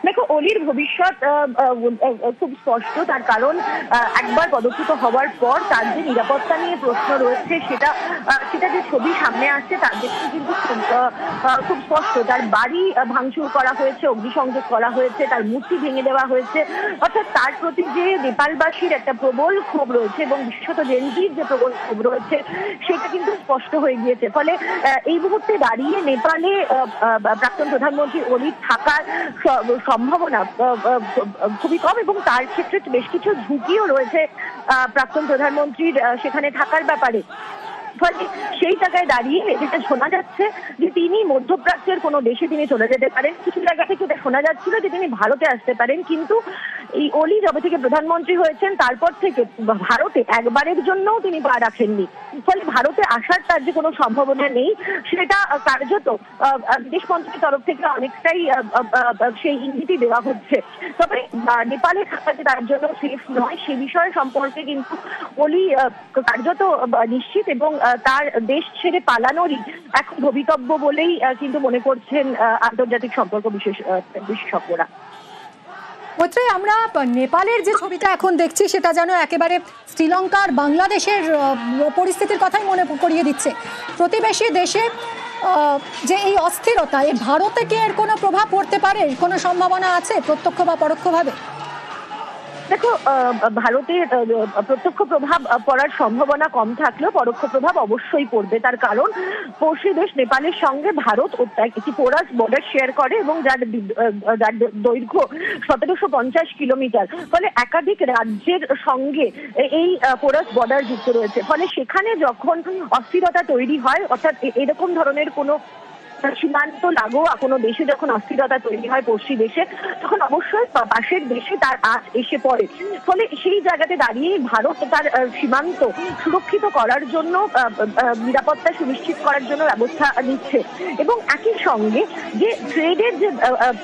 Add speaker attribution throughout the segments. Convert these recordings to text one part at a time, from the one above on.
Speaker 1: দেখো, অলির ভবিষ্যৎ খুব স্পষ্ট। তার কারণ একবার পদচ্যুত হওয়ার পর তার যে নিরাপত্তা নিয়ে প্রশ্ন রয়েছে সেটা যে ছবি সামনে আসছে তার দেখতে কিন্তু খুব স্পষ্ট। তার বাড়ি ভাঙচুর করা হয়েছে, অগ্নিসংযোগ করা হয়েছে, তার মূর্তি ভেঙে দেওয়া হয়েছে। অর্থাৎ তার প্রতি যে নেপালবাসীর একটা প্রবল ক্ষোভ রয়েছে এবং বিশেষত জেনজির যে প্রবল ক্ষোভ রয়েছে সেটা কিন্তু স্পষ্ট হয়ে গিয়েছে। ফলে এই মুহূর্তে দাঁড়িয়ে নেপালে প্রাক্তন প্রধানমন্ত্রী অলির থাকার সম্ভাবনা খুবই কম এবং তার ক্ষেত্রে বেশ কিছু ঝুঁকিও রয়েছে প্রাক্তন প্রধানমন্ত্রীর সেখানে থাকার ব্যাপারে। ফলে সেই জায়গায় দাঁড়িয়ে যেটা শোনা যাচ্ছে যে তিনি মধ্যপ্রাচ্যের কোনো দেশে তিনি চলে যেতে পারেন। কিছু জায়গা থেকে এটা শোনা যাচ্ছিল যে তিনি ভারতে আসতে পারেন, কিন্তু এই অলি যবে থেকে প্রধানমন্ত্রী হয়েছেন তারপর থেকে ভারতে একবারের জন্যও তিনি পা রাখেননি। ফলে ভারতে আসার তার যে কোনো সম্ভাবনা নেই সেটা কার্যত বিদেশ মন্ত্রীর তরফ থেকে অনেকটাই সেই ইঙ্গিতই দেওয়া হচ্ছে। তবে নেপালে থাকা যে তার জন্য সেফ নয় সে বিষয় সম্পর্কে কিন্তু অলি কার্যত নিশ্চিত এবং তার দেশ ছেড়ে পালানোরই এখন ভবিতব্য বলেই কিন্তু মনে করছেন আন্তর্জাতিক সম্পর্ক বিশেষজ্ঞরা।
Speaker 2: মৈত্রী, আমরা নেপালের যে ছবিটা এখন দেখছি সেটা যেন একেবারে শ্রীলঙ্কার বাংলাদেশের পরিস্থিতির কথাই মনে করিয়ে দিচ্ছে। প্রতিবেশী দেশে যে এই অস্থিরতা, এই ভারতে কি এর কোনো প্রভাব পড়তে পারে? কোনো সম্ভাবনা আছে প্রত্যক্ষ বা পরোক্ষভাবে?
Speaker 1: দেখো, ভারতের প্রত্যক্ষ প্রভাব পড়ার সম্ভাবনা কম থাকলেও পরোক্ষ প্রভাব অবশ্যই পড়বে। তার কারণ পড়শি দেশ নেপালের সঙ্গে ভারত একটি পোরাস বর্ডার শেয়ার করে এবং যার দৈর্ঘ্য 1750 কিলোমিটার। ফলে একাধিক রাজ্যের সঙ্গে এই পোরাস বর্ডার যুক্ত রয়েছে। ফলে সেখানে যখন অস্থিরতা তৈরি হয়, অর্থাৎ এরকম ধরনের কোনো সীমান্ত লাগোয়া কোনো দেশে যখন অস্থিরতা তৈরি হয় পড়শি দেশে, তখন অবশ্যই পাশের দেশে তার আঁচ এসে পড়ে। ফলে সেই জায়গাতে দাঁড়িয়ে ভারত তার সীমান্ত সুরক্ষিত করার জন্য নিরাপত্তা সুনিশ্চিত করার জন্য ব্যবস্থা নিচ্ছে এবং একই সঙ্গে যে ট্রেডের যে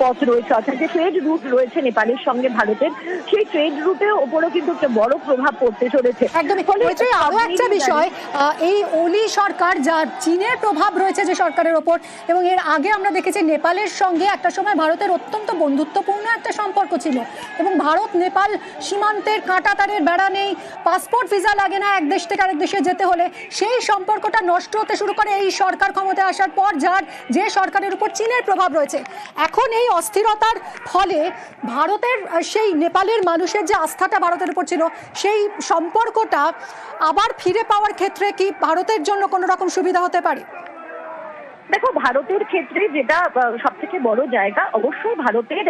Speaker 1: পথ রয়েছে, অর্থাৎ যে ট্রেড রুট রয়েছে নেপালের সঙ্গে ভারতের, সেই ট্রেড রুটের ওপরও কিন্তু একটা বড় প্রভাব পড়তে চলেছে।
Speaker 2: একদমই। আরো একটা বিষয়, এই অলি সরকার যার চীনের প্রভাব রয়েছে যে সরকারের ওপর, এবং এর আগে আমরা দেখেছি নেপালের সঙ্গে একটা সময় ভারতের অত্যন্ত বন্ধুত্বপূর্ণ একটা সম্পর্ক ছিল এবং ভারত নেপাল সীমান্তের কাঁটাতারের বেড়া নেই, পাসপোর্ট ভিসা লাগে না এক দেশ থেকে আরেক দেশে যেতে হলে। সেই সম্পর্কটা নষ্ট হতে শুরু করে এই সরকার ক্ষমতায় আসার পর, যে সরকারের উপর চীনের প্রভাব রয়েছে। এখন এই অস্থিরতার ফলে ভারতের সেই নেপালের মানুষের যে আস্থাটা ভারতের উপর ছিল সেই সম্পর্কটা আবার ফিরে পাওয়ার ক্ষেত্রে কি ভারতের জন্য কোনো রকম সুবিধা হতে পারে?
Speaker 1: দেখো, ভারতের ক্ষেত্রে যেটা সব থেকে বড় জায়গা, অবশ্যই ভারতের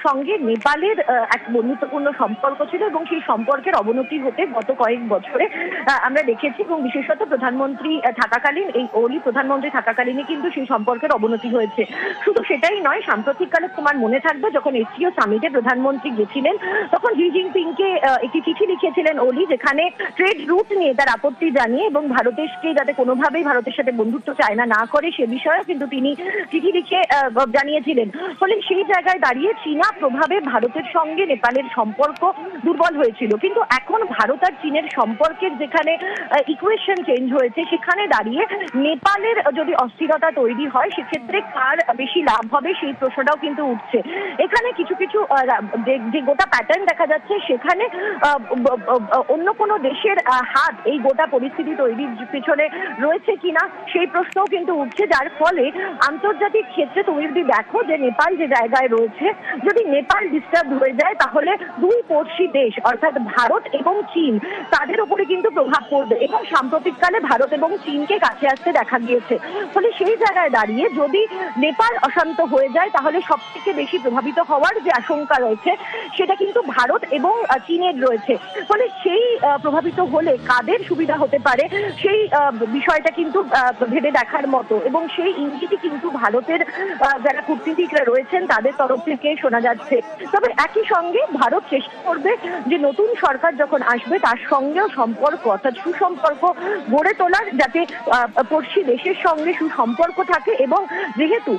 Speaker 1: সঙ্গে নেপালের এক বন্ধুত্বপূর্ণ সম্পর্ক ছিল এবং সেই সম্পর্কের অবনতি হতে গত কয়েক বছরে আমরা দেখেছি এবং বিশেষত প্রধানমন্ত্রী থাকাকালীন, এই অলি প্রধানমন্ত্রী থাকাকালীনই কিন্তু সেই সম্পর্কের অবনতি হয়েছে। শুধু সেটাই নয়, সাম্প্রতিককালে তোমার মনে থাকবে যখন এসসিও সামিটে প্রধানমন্ত্রী গেছিলেন তখন জি জিনপিংকে একটি চিঠি লিখেছিলেন অলি, যেখানে ট্রেড রুট নিয়ে তার আপত্তি জানিয়ে এবং ভারতকে যাতে কোনোভাবেই ভারতের সাথে বন্ধুত্ব চায়না না করে সে বিষয়ে কিন্তু তিনি চিঠি লিখে জানিয়েছিলেন। ফলে সেই জায়গায় দাঁড়িয়ে চীনা প্রভাবে ভারতের সঙ্গে নেপালের সম্পর্ক দুর্বল হয়েছিল, কিন্তু এখন ভারত আর চীনের সম্পর্কের যেখানে ইকুয়েশন চেঞ্জ হয়েছে সেখানে দাঁড়িয়ে নেপালের যদি অস্থিরতা তৈরি হয় সেক্ষেত্রে কার বেশি লাভ হবে সেই প্রশ্নটাও কিন্তু উঠছে। এখানে কিছু কিছু যে গোটা প্যাটার্ন দেখা যাচ্ছে সেখানে অন্য কোনো দেশের হাত এই গোটা পরিস্থিতি তৈরির পিছনে রয়েছে কিনা সেই প্রশ্নও কিন্তু উঠছে, যার ফলে আন্তর্জাতিক ক্ষেত্রে তুমি যদি দেখো যে নেপাল যে জায়গায় রয়েছে, যদি নেপাল ডিস্টার্ব হয়ে যায় তাহলে দুই পড়শি দেশ অর্থাৎ ভারত এবং চীন তাদের উপরে কিন্তু প্রভাব পড়বে এবং সাম্প্রতিককালে ভারত এবং চীনকে কাছে আসতে দেখা গিয়েছে। ফলে সেই জায়গায় দাঁড়িয়ে যদি নেপাল অশান্ত হয়ে যায় তাহলে সব থেকে বেশি প্রভাবিত হওয়ার যে আশঙ্কা রয়েছে সেটা কিন্তু ভারত এবং চীনের রয়েছে। ফলে সেই প্রভাবিত হলে কাদের সুবিধা হতে পারে সেই বিষয়টা কিন্তু ভেবে দেখার মতো এবং সেই ইঙ্গিতই কিন্তু ভারতের যারা কূটনীতিকরা রয়েছেন তাদের তরফ থেকে শোনা যাচ্ছে। তবে একই সঙ্গে ভারত চেষ্টা করবে যে নতুন সরকার যখন আসবে তার সঙ্গেও সম্পর্ক অর্থাৎ সুসম্পর্ক গড়ে তোলার, যাতে পড়শি দেশের সঙ্গে সুসম্পর্ক থাকে এবং যেহেতু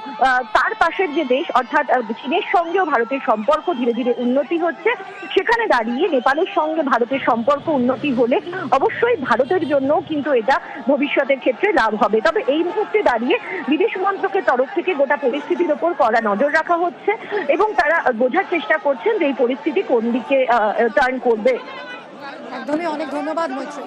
Speaker 1: তার পাশের যে দেশ অর্থাৎ চীনের সঙ্গেও ভারতের সম্পর্ক ধীরে ধীরে উন্নতি হচ্ছে, সেখানে দাঁড়িয়ে নেপালের সঙ্গে ভারতের সম্পর্ক উন্নতি হলে অবশ্যই ভারতের জন্য কিন্তু এটা ভবিষ্যতের ক্ষেত্রে লাভ হবে। তবে এই মুহূর্তে দাঁড়িয়ে দাঁড়িয়ে বিদেশ মন্ত্রকের তরফ থেকে গোটা পরিস্থিতির ওপর কড়া নজর রাখা হচ্ছে এবং তারা বোঝার চেষ্টা করছেন যে এই পরিস্থিতি কোন দিকে টার্ন করবে।
Speaker 2: একদমই, অনেক ধন্যবাদ মৈত্রী।